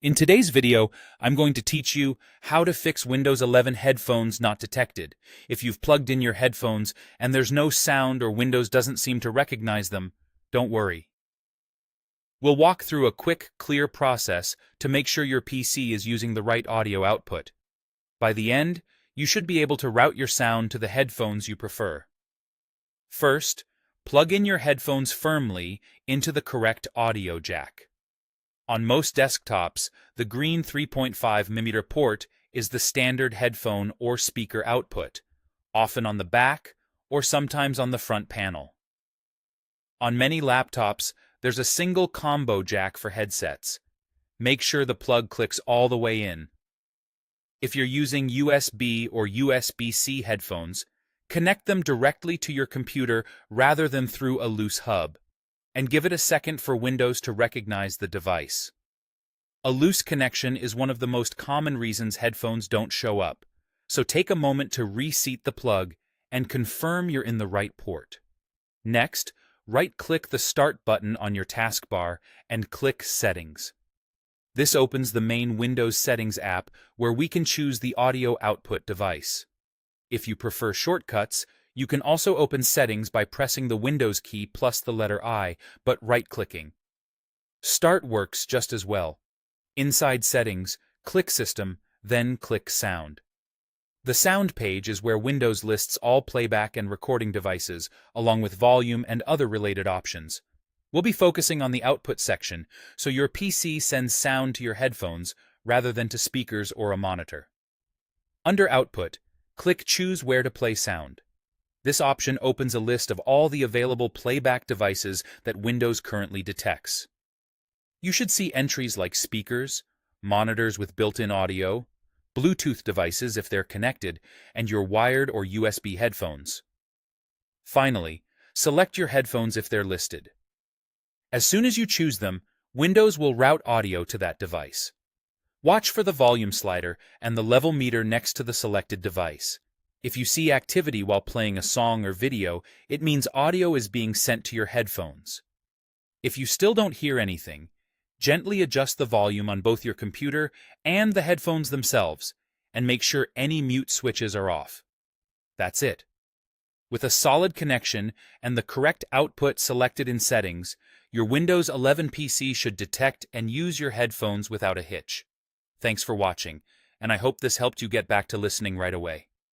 In today's video, I'm going to teach you how to fix Windows 11 headphones not detected. If you've plugged in your headphones and there's no sound or Windows doesn't seem to recognize them, don't worry. We'll walk through a quick, clear process to make sure your PC is using the right audio output. By the end, you should be able to route your sound to the headphones you prefer. First, plug in your headphones firmly into the correct audio jack. On most desktops, the green 3.5mm port is the standard headphone or speaker output, often on the back or sometimes on the front panel. On many laptops, there's a single combo jack for headsets. Make sure the plug clicks all the way in. If you're using USB or USB-C headphones, connect them directly to your computer rather than through a loose hub, and give it a second for Windows to recognize the device. A loose connection is one of the most common reasons headphones don't show up, so take a moment to reseat the plug and confirm you're in the right port. Next, right-click the Start button on your taskbar and click Settings. This opens the main Windows Settings app where we can choose the audio output device. If you prefer shortcuts, you can also open Settings by pressing the Windows key plus the letter I, but right-clicking. Start works just as well. Inside Settings, click System, then click Sound. The Sound page is where Windows lists all playback and recording devices, along with volume and other related options. We'll be focusing on the Output section, so your PC sends sound to your headphones rather than to speakers or a monitor. Under Output, click Choose Where to Play Sound. This option opens a list of all the available playback devices that Windows currently detects. You should see entries like speakers, monitors with built-in audio, Bluetooth devices if they're connected, and your wired or USB headphones. Finally, select your headphones if they're listed. As soon as you choose them, Windows will route audio to that device. Watch for the volume slider and the level meter next to the selected device. If you see activity while playing a song or video, it means audio is being sent to your headphones. If you still don't hear anything, gently adjust the volume on both your computer and the headphones themselves, and make sure any mute switches are off. That's it. With a solid connection and the correct output selected in Settings, your Windows 11 PC should detect and use your headphones without a hitch. Thanks for watching, and I hope this helped you get back to listening right away.